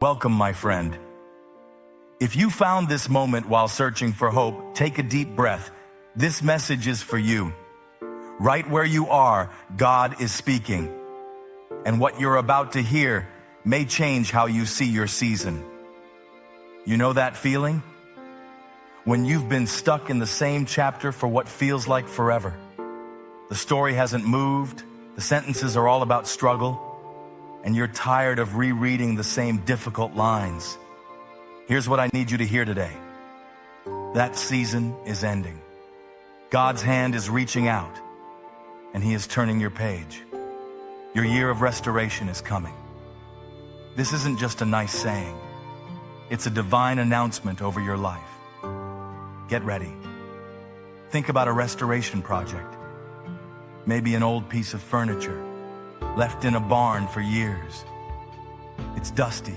Welcome, my friend. If you found this moment while searching for hope, take a deep breath. This message is for you. Right where you are, God is speaking. And what you're about to hear may change how you see your season. You know that feeling? When you've been stuck in the same chapter for what feels like forever. The story hasn't moved, the sentences are all about struggle, and you're tired of rereading the same difficult lines. Here's what I need you to hear today. That season is ending. God's hand is reaching out, and He is turning your page. Your year of restoration is coming. This isn't just a nice saying. It's a divine announcement over your life. Get ready. Think about a restoration project. Maybe an old piece of furniture left in a barn for years. It's dusty,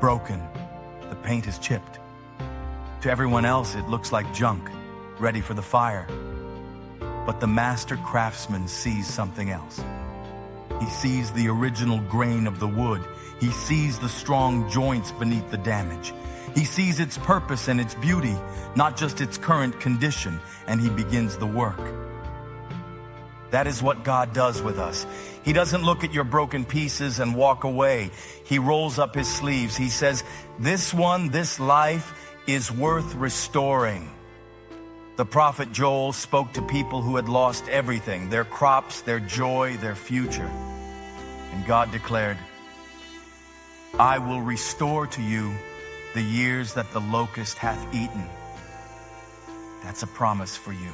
broken, the paint is chipped. To everyone else, it looks like junk, ready for the fire. But the Master Craftsman sees something else. He sees the original grain of the wood. He sees the strong joints beneath the damage. He sees its purpose and its beauty, not just its current condition, and He begins the work. That is what God does with us. He doesn't look at your broken pieces and walk away. He rolls up His sleeves. He says, this life is worth restoring. The prophet Joel spoke to people who had lost everything, their crops, their joy, their future. And God declared, I will restore to you the years that the locust hath eaten. That's a promise for you.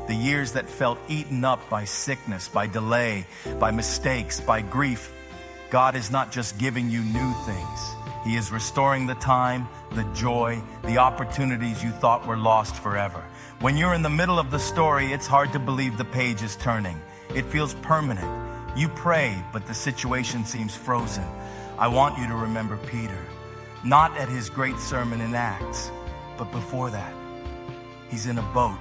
The years that felt eaten up by sickness, by delay, by mistakes, by grief. God is not just giving you new things. He is restoring the time, the joy, the opportunities you thought were lost forever. When you're in the middle of the story, it's hard to believe the page is turning. It feels permanent. You pray, but the situation seems frozen. I want you to remember Peter, not at his great sermon in Acts, but before that. He's in a boat,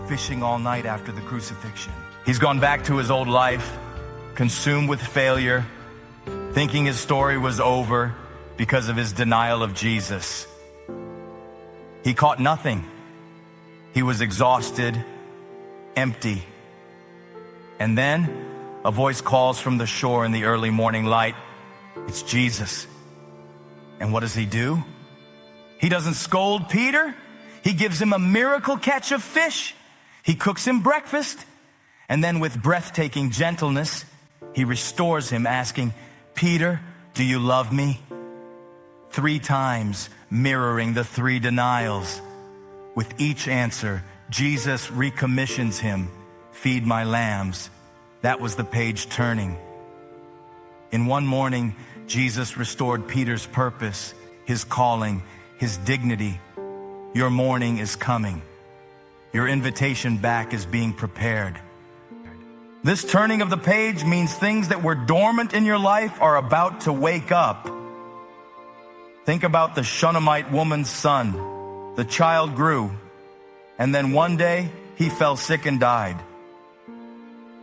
fishing all night after the crucifixion. He's gone back to his old life, consumed with failure, thinking his story was over because of his denial of Jesus. He caught nothing. He was exhausted, empty. And then a voice calls from the shore in the early morning light. It's Jesus. And what does He do? He doesn't scold Peter. He gives him a miracle catch of fish. He cooks him breakfast. And then with breathtaking gentleness, He restores him, asking, Peter, do you love me? 3 times, mirroring the 3 denials. With each answer, Jesus recommissions him, feed my lambs. That was the page turning. In one morning, Jesus restored Peter's purpose, his calling, his dignity. Your morning is coming. Your invitation back is being prepared. This turning of the page means things that were dormant in your life are about to wake up. Think about the Shunammite woman's son. The child grew, and then one day he fell sick and died.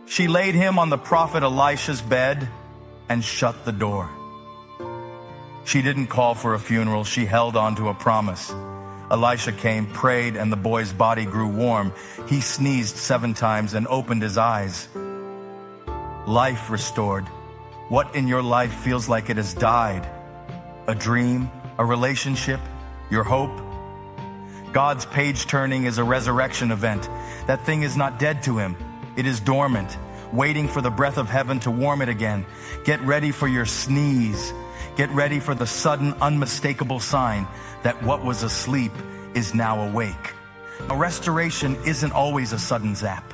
She laid him on the prophet Elisha's bed and shut the door. She didn't call for a funeral. She held on to a promise. Elisha came, prayed, and the boy's body grew warm. He sneezed 7 times and opened his eyes. Life restored. What in your life feels like it has died? A dream, a relationship, your hope? God's page turning is a resurrection event. That thing is not dead to Him. It is dormant, waiting for the breath of heaven to warm it again. Get ready for your sneeze. Get ready for the sudden, unmistakable sign that what was asleep is now awake. A restoration isn't always a sudden zap.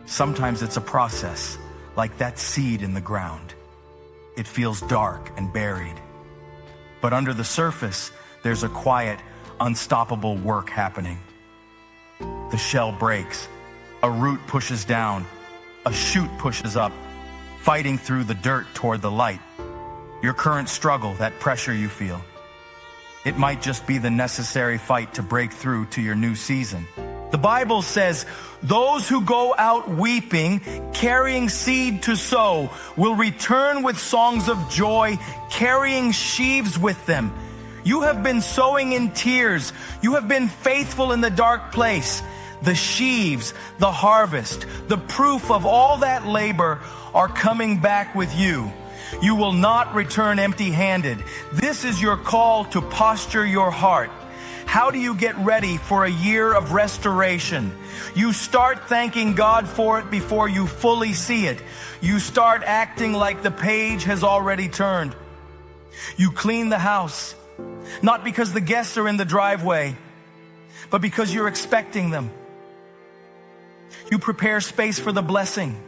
Sometimes it's a process, like that seed in the ground. It feels dark and buried. But under the surface, there's a quiet, unstoppable work happening. The shell breaks. A root pushes down. A shoot pushes up, fighting through the dirt toward the light. Your current struggle, that pressure you feel. It might just be the necessary fight to break through to your new season. The Bible says, those who go out weeping, carrying seed to sow, will return with songs of joy, carrying sheaves with them. You have been sowing in tears. You have been faithful in the dark place. The sheaves, the harvest, the proof of all that labor are coming back with you. You will not return empty-handed. This is your call to posture your heart. How do you get ready for a year of restoration? You start thanking God for it before you fully see it. You start acting like the page has already turned. You clean the house, not because the guests are in the driveway, but because you're expecting them. You prepare space for the blessing.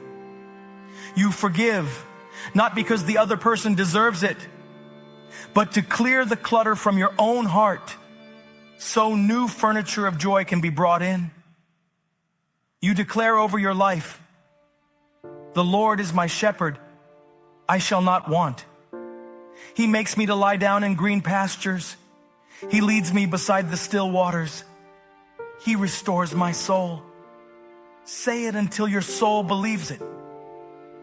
You forgive, not because the other person deserves it, but to clear the clutter from your own heart so new furniture of joy can be brought in. You declare over your life, the Lord is my shepherd, I shall not want. He makes me to lie down in green pastures. He leads me beside the still waters. He restores my soul. Say it until your soul believes it.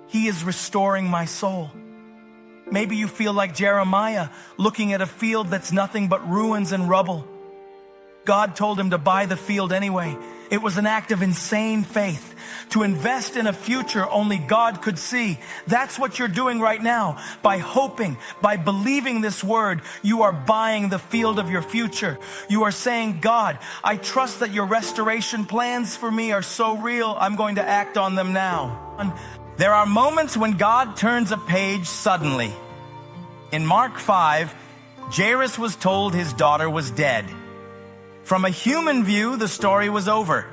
He is restoring my soul. Maybe you feel like Jeremiah, looking at a field that's nothing but ruins and rubble. God told him to buy the field anyway. It was an act of insane faith, to invest in a future only God could see. That's what you're doing right now. By hoping, by believing this word, you are buying the field of your future. You are saying, God, I trust that your restoration plans for me are so real, I'm going to act on them now. There are moments when God turns a page suddenly. In Mark 5, Jairus was told his daughter was dead. From a human view, the story was over.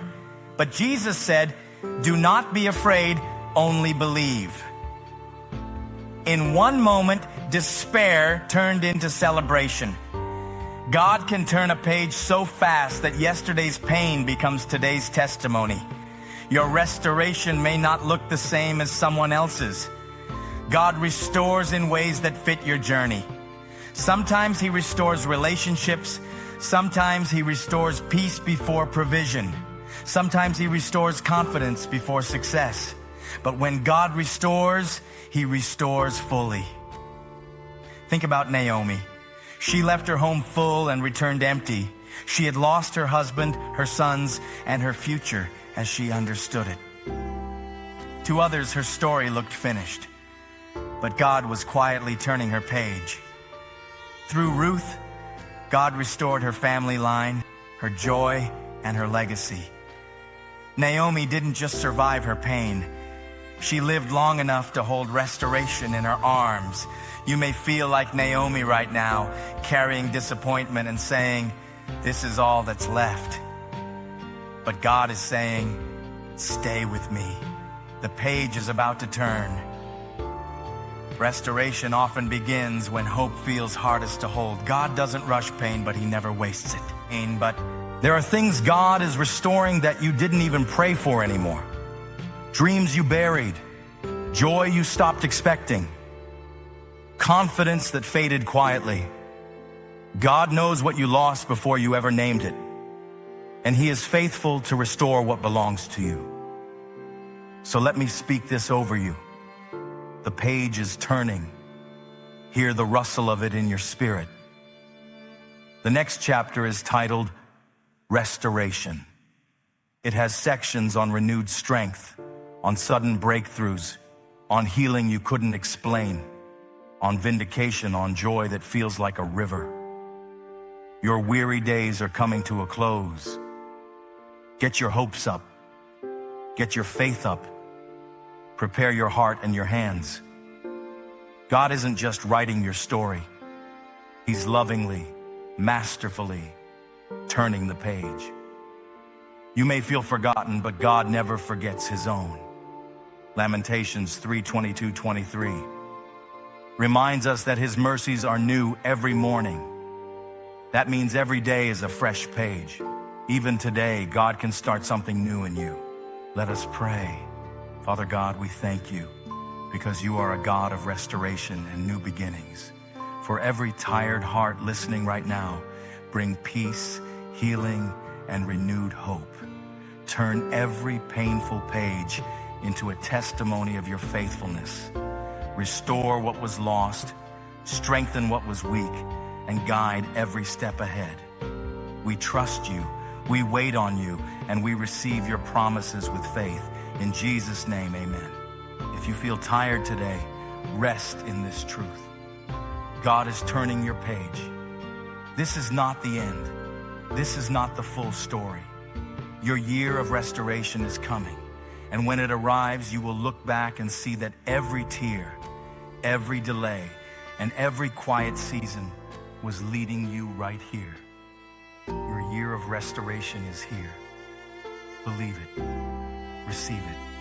But Jesus said, do not be afraid, only believe. In one moment, despair turned into celebration. God can turn a page so fast that yesterday's pain becomes today's testimony. Your restoration may not look the same as someone else's. God restores in ways that fit your journey. Sometimes He restores relationships. Sometimes He restores peace before provision. Sometimes He restores confidence before success. But when God restores, He restores fully. Think about Naomi. She left her home full and returned empty. She had lost her husband, her sons, and her future as she understood it. To others, her story looked finished, but God was quietly turning her page. Through Ruth, God restored her family line, her joy, and her legacy. Naomi didn't just survive her pain. She lived long enough to hold restoration in her arms. You may feel like Naomi right now, carrying disappointment and saying, this is all that's left. But God is saying, stay with me. The page is about to turn. Restoration often begins when hope feels hardest to hold. God doesn't rush pain, but He never wastes it. But there are things God is restoring that you didn't even pray for anymore. Dreams you buried, joy you stopped expecting, confidence that faded quietly. God knows what you lost before you ever named it, and He is faithful to restore what belongs to you. So let me speak this over you. The page is turning. Hear the rustle of it in your spirit. The next chapter is titled Restoration. It has sections on renewed strength, on sudden breakthroughs, on healing you couldn't explain, on vindication, on joy that feels like a river. Your weary days are coming to a close. Get your hopes up. Get your faith up. Prepare your heart and your hands. God isn't just writing your story. He's lovingly, masterfully turning the page. You may feel forgotten, but God never forgets His own. Lamentations 3:22-23 reminds us that His mercies are new every morning. That means every day is a fresh page. Even today, God can start something new in you. Let us pray. Father God, we thank You because You are a God of restoration and new beginnings. For every tired heart listening right now, bring peace, healing, and renewed hope. Turn every painful page into a testimony of your faithfulness. Restore what was lost, strengthen what was weak, and guide every step ahead. We trust you, we wait on you, and we receive your promises with faith. In Jesus' name, amen. If you feel tired today, rest in this truth. God is turning your page. This is not the end. This is not the full story. Your year of restoration is coming. And when it arrives, you will look back and see that every tear, every delay, and every quiet season was leading you right here. Your year of restoration is here. Believe it. Receive it.